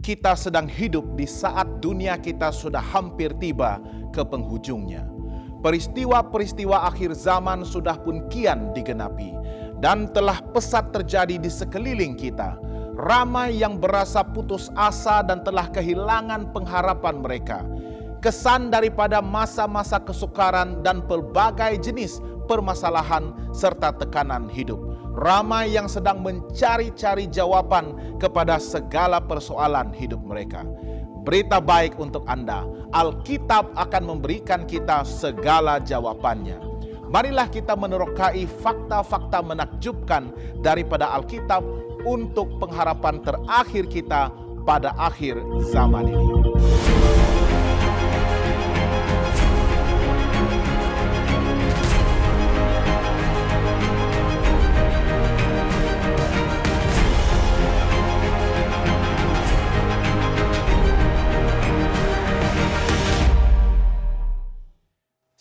kita sedang hidup di saat dunia kita sudah hampir tiba ke penghujungnya. Peristiwa-peristiwa akhir zaman sudah pun kian digenapi dan telah pesat terjadi di sekeliling kita. Ramai yang berasa putus asa dan telah kehilangan pengharapan mereka. Kesan daripada masa-masa kesukaran dan pelbagai jenis permasalahan serta tekanan hidup. Ramai yang sedang mencari-cari jawaban kepada segala persoalan hidup mereka. Berita baik untuk Anda, Alkitab akan memberikan kita segala jawabannya. Marilah kita menerokai fakta-fakta menakjubkan daripada Alkitab untuk pengharapan terakhir kita pada akhir zaman ini.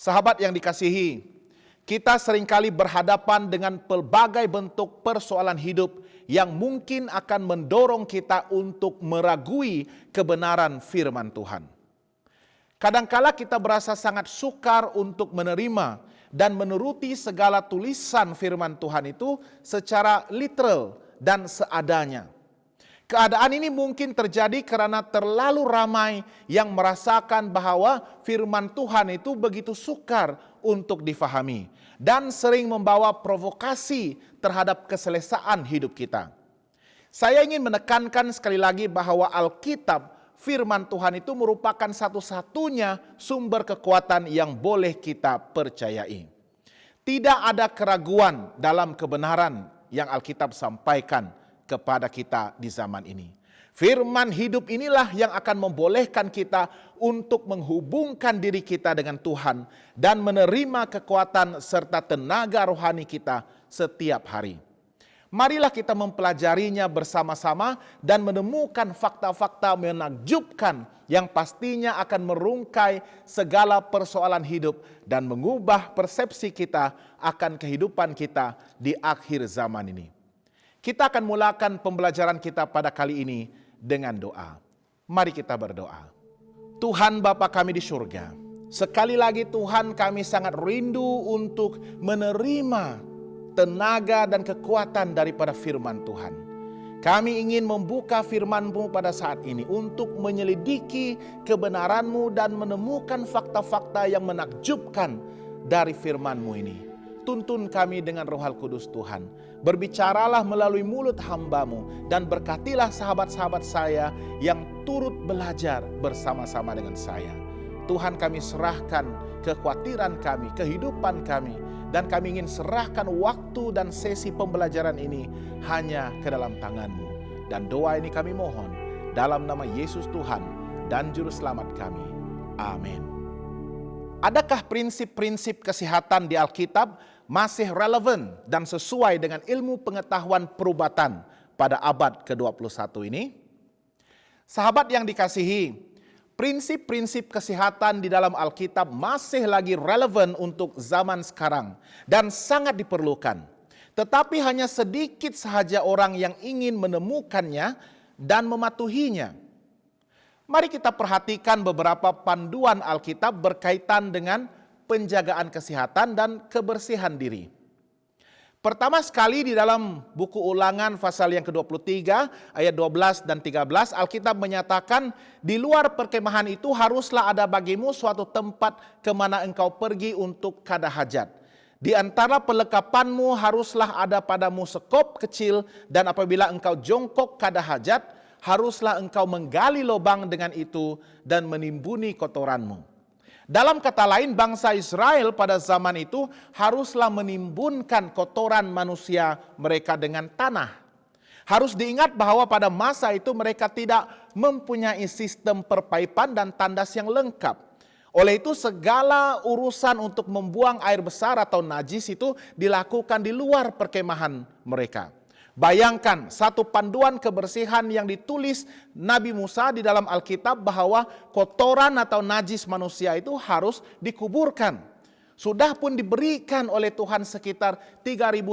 Sahabat yang dikasihi, kita seringkali berhadapan dengan pelbagai bentuk persoalan hidup yang mungkin akan mendorong kita untuk meragui kebenaran firman Tuhan. Kadangkala kita berasa sangat sukar untuk menerima dan menuruti segala tulisan firman Tuhan itu secara literal dan seadanya. Keadaan ini mungkin terjadi karena terlalu ramai yang merasakan bahwa firman Tuhan itu begitu sukar untuk difahami dan sering membawa provokasi terhadap keselesaan hidup kita. Saya ingin menekankan sekali lagi bahwa Alkitab, firman Tuhan itu merupakan satu-satunya sumber kekuatan yang boleh kita percayai. Tidak ada keraguan dalam kebenaran yang Alkitab sampaikan kepada kita di zaman ini. Firman hidup inilah yang akan membolehkan kita untuk menghubungkan diri kita dengan Tuhan dan menerima kekuatan serta tenaga rohani kita setiap hari. Marilah kita mempelajarinya bersama-sama dan menemukan fakta-fakta menakjubkan yang pastinya akan merungkai segala persoalan hidup dan mengubah persepsi kita akan kehidupan kita di akhir zaman ini. Kita akan mulakan pembelajaran kita pada kali ini dengan doa. Mari kita berdoa. Tuhan Bapa kami di surga, sekali lagi Tuhan kami sangat rindu untuk menerima tenaga dan kekuatan daripada firman Tuhan. Kami ingin membuka firman-Mu pada saat ini untuk menyelidiki kebenaran-Mu dan menemukan fakta-fakta yang menakjubkan dari firman-Mu ini. Tuntun kami dengan Roh Kudus Tuhan. Berbicaralah melalui mulut hamba-Mu dan berkatilah sahabat-sahabat saya yang turut belajar bersama-sama dengan saya. Tuhan, kami serahkan kekhawatiran kami, kehidupan kami, dan kami ingin serahkan waktu dan sesi pembelajaran ini hanya ke dalam tangan-Mu. Dan doa ini kami mohon dalam nama Yesus Tuhan dan Juru Selamat kami. Amin. Adakah prinsip-prinsip kesehatan di Alkitab masih relevan dan sesuai dengan ilmu pengetahuan perubatan pada abad ke-21 ini? Sahabat yang dikasihi, prinsip-prinsip kesehatan di dalam Alkitab masih lagi relevan untuk zaman sekarang dan sangat diperlukan. Tetapi hanya sedikit sahaja orang yang ingin menemukannya dan mematuhinya. Mari kita perhatikan beberapa panduan Alkitab berkaitan dengan penjagaan kesehatan dan kebersihan diri. Pertama sekali di dalam buku Ulangan pasal yang ke-23 ayat 12 dan 13 Alkitab menyatakan di luar perkemahan itu haruslah ada bagimu suatu tempat kemana engkau pergi untuk kada hajat. Di antara pelekapanmu haruslah ada padamu sekop kecil dan apabila engkau jongkok kada hajat haruslah engkau menggali lubang dengan itu dan menimbuni kotoranmu. Dalam kata lain, bangsa Israel pada zaman itu haruslah menimbunkan kotoran manusia mereka dengan tanah. Harus diingat bahwa pada masa itu mereka tidak mempunyai sistem perpaipan dan tandas yang lengkap. Oleh itu segala urusan untuk membuang air besar atau najis itu dilakukan di luar perkemahan mereka. Bayangkan satu panduan kebersihan yang ditulis Nabi Musa di dalam Alkitab bahwa kotoran atau najis manusia itu harus dikuburkan. Sudah pun diberikan oleh Tuhan sekitar 3.500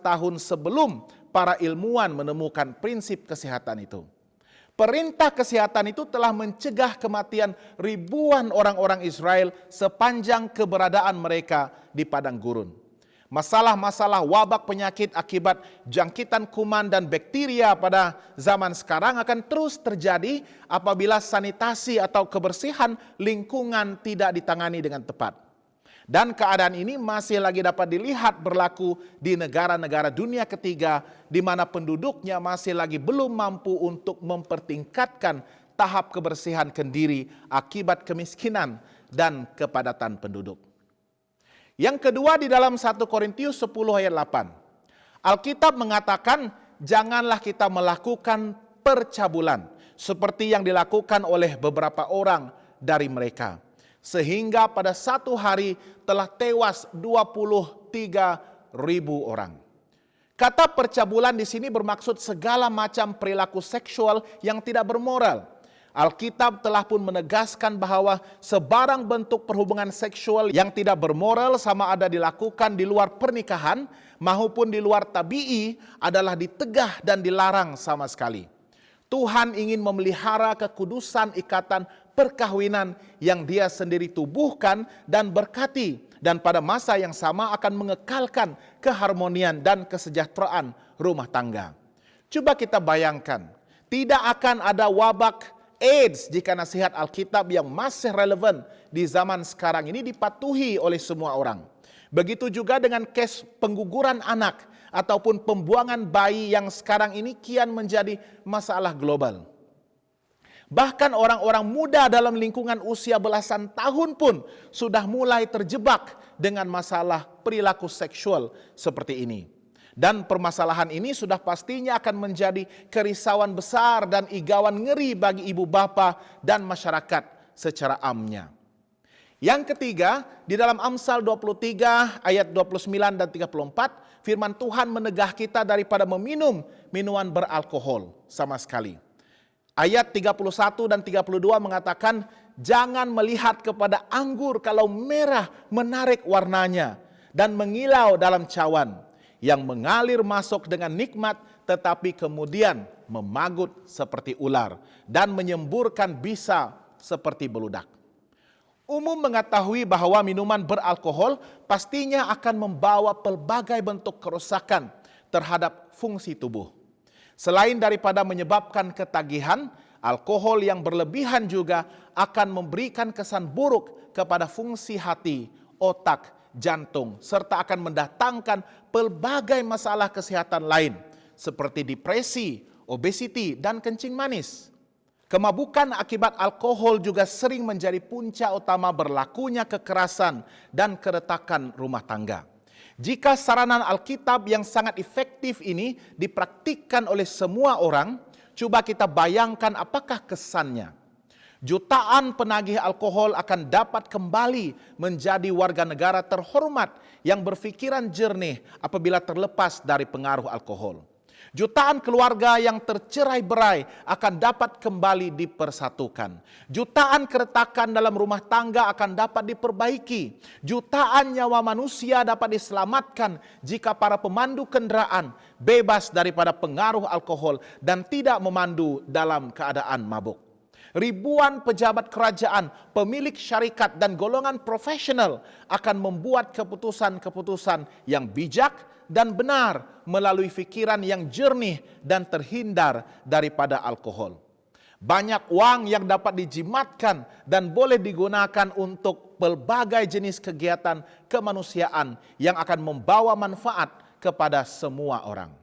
tahun sebelum para ilmuwan menemukan prinsip kesehatan itu. Perintah kesehatan itu telah mencegah kematian ribuan orang-orang Israel sepanjang keberadaan mereka di padang gurun. Masalah-masalah wabak penyakit akibat jangkitan kuman dan bakteria pada zaman sekarang akan terus terjadi apabila sanitasi atau kebersihan lingkungan tidak ditangani dengan tepat. Dan keadaan ini masih lagi dapat dilihat berlaku di negara-negara dunia ketiga di mana penduduknya masih lagi belum mampu untuk mempertingkatkan tahap kebersihan kendiri akibat kemiskinan dan kepadatan penduduk. Yang kedua di dalam 1 Korintius 10 ayat 8. Alkitab mengatakan janganlah kita melakukan percabulan seperti yang dilakukan oleh beberapa orang dari mereka. Sehingga pada satu hari telah tewas 23.000 orang. Kata percabulan di sini bermaksud segala macam perilaku seksual yang tidak bermoral. Alkitab telah pun menegaskan bahwa sebarang bentuk perhubungan seksual yang tidak bermoral sama ada dilakukan di luar pernikahan maupun di luar tabi'i adalah ditegah dan dilarang sama sekali. Tuhan ingin memelihara kekudusan ikatan perkawinan yang Dia sendiri tubuhkan dan berkati, dan pada masa yang sama akan mengekalkan keharmonian dan kesejahteraan rumah tangga. Coba kita bayangkan, tidak akan ada wabak AIDS jika nasihat Alkitab yang masih relevan di zaman sekarang ini dipatuhi oleh semua orang. Begitu juga dengan kes pengguguran anak ataupun pembuangan bayi yang sekarang ini kian menjadi masalah global. Bahkan orang-orang muda dalam lingkungan usia belasan tahun pun sudah mulai terjebak dengan masalah perilaku seksual seperti ini. Dan permasalahan ini sudah pastinya akan menjadi kerisauan besar dan igauan ngeri bagi ibu bapa dan masyarakat secara amnya. Yang ketiga, di dalam Amsal 23 ayat 29 dan 34, firman Tuhan menegah kita daripada meminum minuman beralkohol sama sekali. Ayat 31 dan 32 mengatakan, jangan melihat kepada anggur kalau merah menarik warnanya dan mengilau dalam cawan, yang mengalir masuk dengan nikmat tetapi kemudian memagut seperti ular dan menyemburkan bisa seperti beludak. Umum mengetahui bahwa minuman beralkohol pastinya akan membawa pelbagai bentuk kerusakan terhadap fungsi tubuh. Selain daripada menyebabkan ketagihan, alkohol yang berlebihan juga akan memberikan kesan buruk kepada fungsi hati, otak, jantung, serta akan mendatangkan pelbagai masalah kesehatan lain seperti depresi, obesiti, dan kencing manis. Kemabukan akibat alkohol juga sering menjadi punca utama berlakunya kekerasan dan keretakan rumah tangga. Jika saranan Alkitab yang sangat efektif ini dipraktikkan oleh semua orang, coba kita bayangkan apakah kesannya. Jutaan penagih alkohol akan dapat kembali menjadi warga negara terhormat yang berfikiran jernih apabila terlepas dari pengaruh alkohol. Jutaan keluarga yang tercerai-berai akan dapat kembali dipersatukan. Jutaan keretakan dalam rumah tangga akan dapat diperbaiki. Jutaan nyawa manusia dapat diselamatkan jika para pemandu kendaraan bebas daripada pengaruh alkohol dan tidak memandu dalam keadaan mabuk. Ribuan pejabat kerajaan, pemilik syarikat dan golongan profesional akan membuat keputusan-keputusan yang bijak dan benar melalui fikiran yang jernih dan terhindar daripada alkohol. Banyak uang yang dapat dijimatkan dan boleh digunakan untuk pelbagai jenis kegiatan kemanusiaan yang akan membawa manfaat kepada semua orang.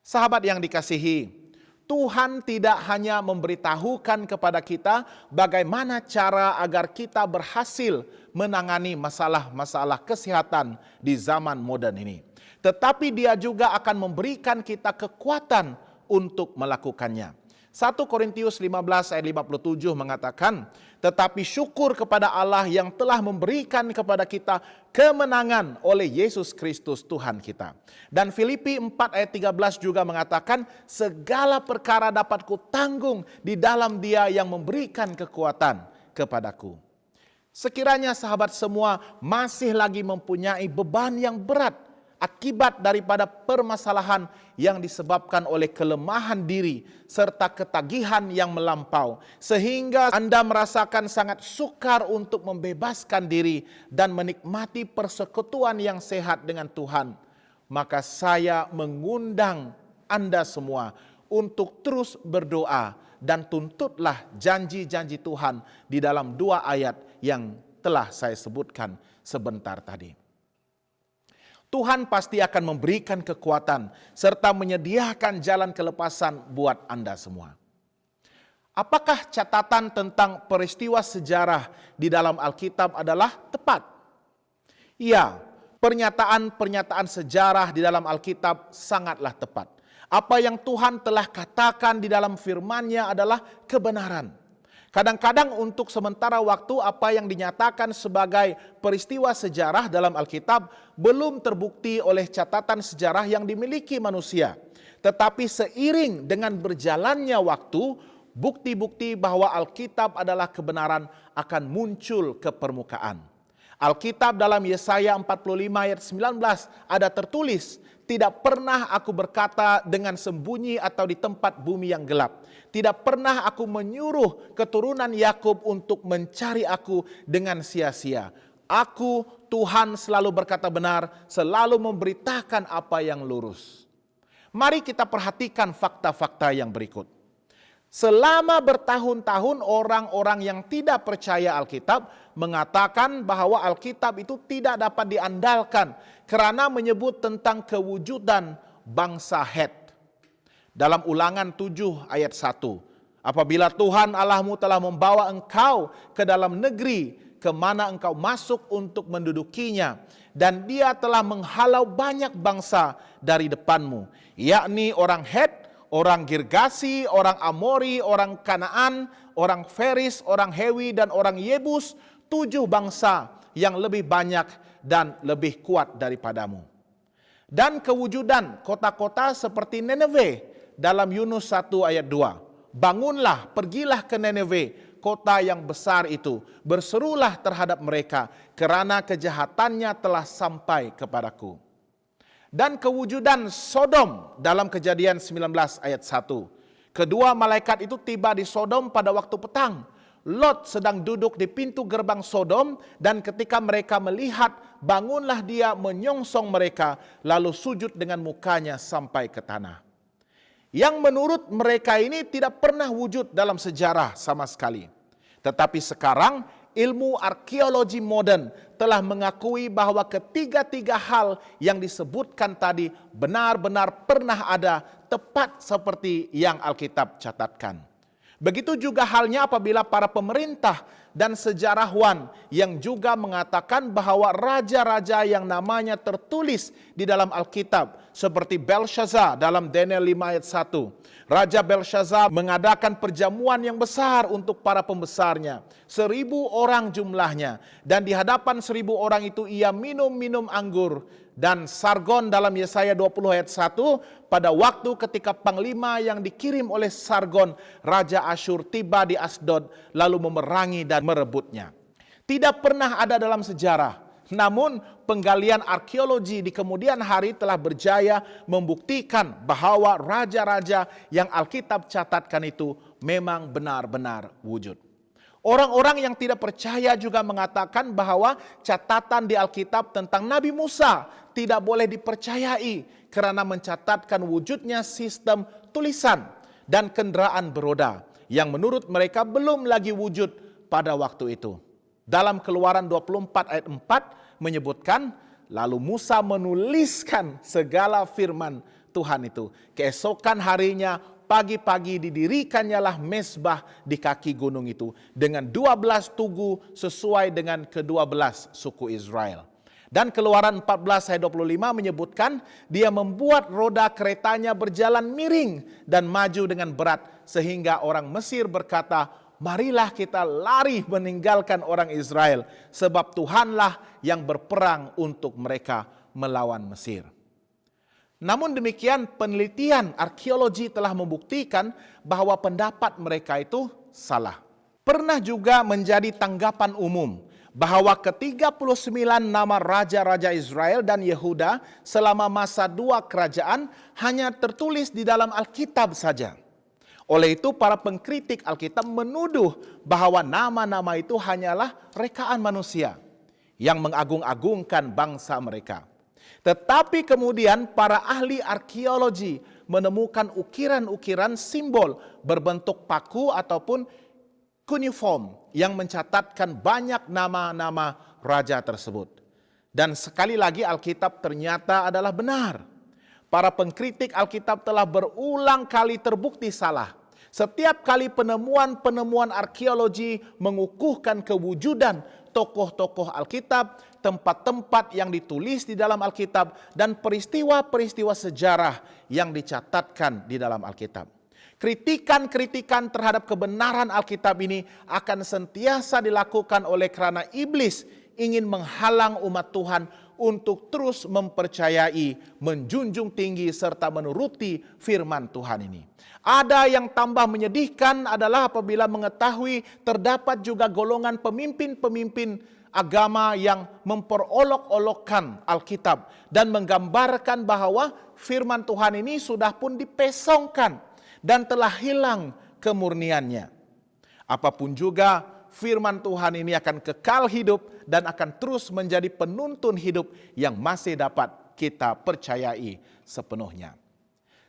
Sahabat yang dikasihi, Tuhan tidak hanya memberitahukan kepada kita bagaimana cara agar kita berhasil menangani masalah-masalah kesehatan di zaman modern ini, tetapi Dia juga akan memberikan kita kekuatan untuk melakukannya. 1 Korintius 15 ayat 57 mengatakan, tetapi syukur kepada Allah yang telah memberikan kepada kita kemenangan oleh Yesus Kristus Tuhan kita. Dan Filipi 4 ayat 13 juga mengatakan, segala perkara dapat kutanggung di dalam Dia yang memberikan kekuatan kepadaku. Sekiranya sahabat semua masih lagi mempunyai beban yang berat akibat daripada permasalahan yang disebabkan oleh kelemahan diri serta ketagihan yang melampau, sehingga Anda merasakan sangat sukar untuk membebaskan diri dan menikmati persekutuan yang sehat dengan Tuhan, maka saya mengundang Anda semua untuk terus berdoa dan tuntutlah janji-janji Tuhan di dalam 2 ayat yang telah saya sebutkan sebentar tadi. Tuhan pasti akan memberikan kekuatan serta menyediakan jalan kelepasan buat Anda semua. Apakah catatan tentang peristiwa sejarah di dalam Alkitab adalah tepat? Ya, pernyataan-pernyataan sejarah di dalam Alkitab sangatlah tepat. Apa yang Tuhan telah katakan di dalam firman-Nya adalah kebenaran. Kadang-kadang untuk sementara waktu apa yang dinyatakan sebagai peristiwa sejarah dalam Alkitab belum terbukti oleh catatan sejarah yang dimiliki manusia. Tetapi seiring dengan berjalannya waktu, bukti-bukti bahwa Alkitab adalah kebenaran akan muncul ke permukaan. Alkitab dalam Yesaya 45 ayat 19 ada tertulis, "Tidak pernah aku berkata dengan sembunyi atau di tempat bumi yang gelap. Tidak pernah aku menyuruh keturunan Yakub untuk mencari aku dengan sia-sia. Aku, Tuhan, selalu berkata benar, selalu memberitakan apa yang lurus." Mari kita perhatikan fakta-fakta yang berikut. Selama bertahun-tahun orang-orang yang tidak percaya Alkitab mengatakan bahwa Alkitab itu tidak dapat diandalkan karena menyebut tentang kewujudan bangsa Het. Dalam Ulangan 7 ayat 1, "Apabila Tuhan Allahmu telah membawa engkau ke dalam negeri kemana engkau masuk untuk mendudukinya, dan Dia telah menghalau banyak bangsa dari depanmu, yakni orang Het, orang Girgasi, orang Amori, orang Kanaan, orang Feris, orang Hewi, dan orang Yebus, 7 bangsa yang lebih banyak dan lebih kuat daripadamu." Dan kewujudan kota-kota seperti Nineve dalam Yunus 1 ayat 2. "Bangunlah, pergilah ke Nineve, kota yang besar itu. Berserulah terhadap mereka, kerana kejahatannya telah sampai kepadaku." Dan kewujudan Sodom dalam Kejadian 19 ayat 1. Kedua malaikat itu tiba di Sodom pada waktu petang. Lot sedang duduk di pintu gerbang Sodom, dan ketika mereka melihat, bangunlah dia menyongsong mereka, lalu sujud dengan mukanya sampai ke tanah. Yang menurut mereka ini tidak pernah wujud dalam sejarah sama sekali. Tetapi sekarang ilmu arkeologi modern telah mengakui bahwa ketiga-tiga hal yang disebutkan tadi benar-benar pernah ada, tepat seperti yang Alkitab catatkan. Begitu juga halnya apabila para pemerintah dan sejarawan yang juga mengatakan bahwa raja-raja yang namanya tertulis di dalam Alkitab, seperti Belshazzar dalam Daniel 5 ayat 1. Raja Belshazzar mengadakan perjamuan yang besar untuk para pembesarnya. 1.000 orang jumlahnya. Dan di hadapan 1.000 orang itu ia minum anggur. Dan Sargon dalam Yesaya 20 ayat 1, pada waktu ketika panglima yang dikirim oleh Sargon, Raja Asyur tiba di Asdod, lalu memerangi dan merebutnya. Tidak pernah ada dalam sejarah. Namun penggalian arkeologi di kemudian hari telah berjaya membuktikan bahwa raja-raja yang Alkitab catatkan itu memang benar-benar wujud. Orang-orang yang tidak percaya juga mengatakan bahwa catatan di Alkitab tentang Nabi Musa tidak boleh dipercayai karena mencatatkan wujudnya sistem tulisan dan kendaraan beroda yang menurut mereka belum lagi wujud pada waktu itu. Dalam Keluaran 24 ayat 4 menyebutkan, lalu Musa menuliskan segala firman Tuhan itu. Keesokan harinya pagi-pagi didirikannya mezbah di kaki gunung itu dengan 12 tugu sesuai dengan ke-12 suku Israel. Dan Keluaran 14 ayat 25 menyebutkan dia membuat roda keretanya berjalan miring dan maju dengan berat sehingga orang Mesir berkata, "Marilah kita lari meninggalkan orang Israel sebab Tuhanlah yang berperang untuk mereka melawan Mesir." Namun demikian, penelitian arkeologi telah membuktikan bahwa pendapat mereka itu salah. Pernah juga menjadi tanggapan umum bahwa ke-39 nama raja-raja Israel dan Yehuda selama masa dua kerajaan hanya tertulis di dalam Alkitab saja. Oleh itu para pengkritik Alkitab menuduh bahwa nama-nama itu hanyalah rekaan manusia yang mengagung-agungkan bangsa mereka. Tetapi kemudian para ahli arkeologi menemukan ukiran-ukiran simbol berbentuk paku ataupun kuniform yang mencatatkan banyak nama-nama raja tersebut. Dan sekali lagi Alkitab ternyata adalah benar. Para pengkritik Alkitab telah berulang kali terbukti salah. Setiap kali penemuan-penemuan arkeologi mengukuhkan kewujudan tokoh-tokoh Alkitab, tempat-tempat yang ditulis di dalam Alkitab, dan peristiwa-peristiwa sejarah yang dicatatkan di dalam Alkitab. Kritikan-kritikan terhadap kebenaran Alkitab ini akan sentiasa dilakukan oleh karena iblis ingin menghalang umat Tuhan untuk terus mempercayai, menjunjung tinggi serta menuruti firman Tuhan ini. Ada yang tambah menyedihkan adalah apabila mengetahui terdapat juga golongan pemimpin-pemimpin agama yang memperolok-olokkan Alkitab dan menggambarkan bahwa firman Tuhan ini sudah pun dipesongkan dan telah hilang kemurniannya. Apapun juga, firman Tuhan ini akan kekal hidup dan akan terus menjadi penuntun hidup yang masih dapat kita percayai sepenuhnya.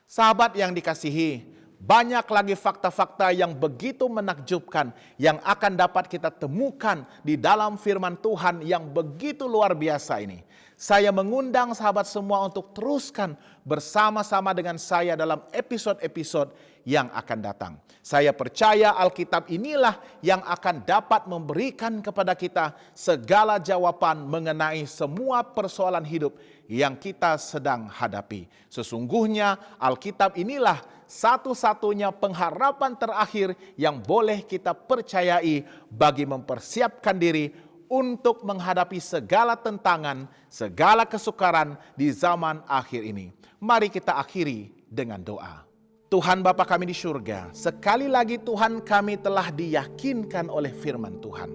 Sahabat yang dikasihi, banyak lagi fakta-fakta yang begitu menakjubkan yang akan dapat kita temukan di dalam firman Tuhan yang begitu luar biasa ini. Saya mengundang sahabat semua untuk teruskan bersama-sama dengan saya dalam episode-episode yang akan datang. Saya percaya Alkitab inilah yang akan dapat memberikan kepada kita segala jawaban mengenai semua persoalan hidup yang kita sedang hadapi. Sesungguhnya Alkitab inilah satu-satunya pengharapan terakhir yang boleh kita percayai bagi mempersiapkan diri untuk menghadapi segala tentangan, segala kesukaran di zaman akhir ini. Mari kita akhiri dengan doa. Tuhan Bapa kami di surga, sekali lagi Tuhan kami telah diyakinkan oleh firman Tuhan.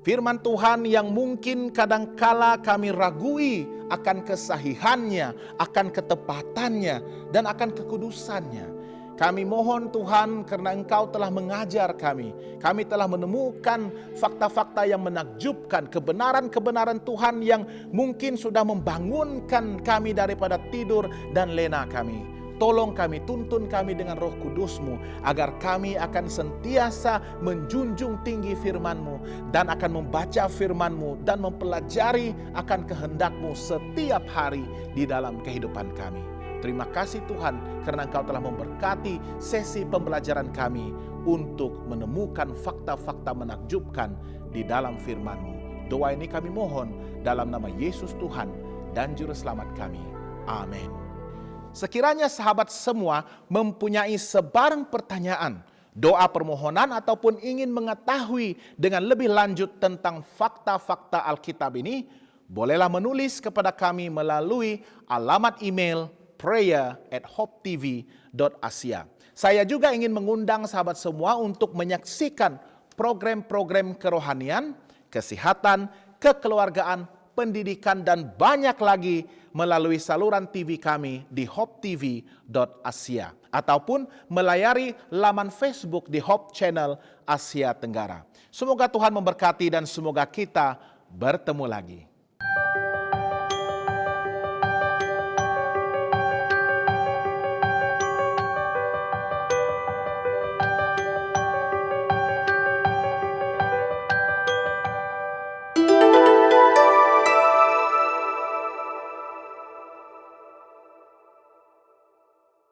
Firman Tuhan yang mungkin kadangkala kami ragui akan kesahihannya, akan ketepatannya, dan akan kekudusannya. Kami mohon Tuhan karena Engkau telah mengajar kami. Kami telah menemukan fakta-fakta yang menakjubkan, kebenaran-kebenaran Tuhan yang mungkin sudah membangunkan kami daripada tidur dan lena kami. Tolong kami, tuntun kami dengan Roh Kudus-Mu agar kami akan sentiasa menjunjung tinggi firman-Mu dan akan membaca firman-Mu dan mempelajari akan kehendak-Mu setiap hari di dalam kehidupan kami. Terima kasih Tuhan karena Engkau telah memberkati sesi pembelajaran kami untuk menemukan fakta-fakta menakjubkan di dalam firman-Mu. Doa ini kami mohon dalam nama Yesus Tuhan dan Juru Selamat kami. Amin. Sekiranya sahabat semua mempunyai sebarang pertanyaan, doa permohonan ataupun ingin mengetahui dengan lebih lanjut tentang fakta-fakta Alkitab ini, bolehlah menulis kepada kami melalui alamat email prayer@hopetv.asia. Saya juga ingin mengundang sahabat semua untuk menyaksikan program-program kerohanian, kesehatan, kekeluargaan, pendidikan, dan banyak lagi melalui saluran TV kami di hopetv.asia ataupun melayari laman Facebook di Hope Channel Asia Tenggara. Semoga Tuhan memberkati dan semoga kita bertemu lagi.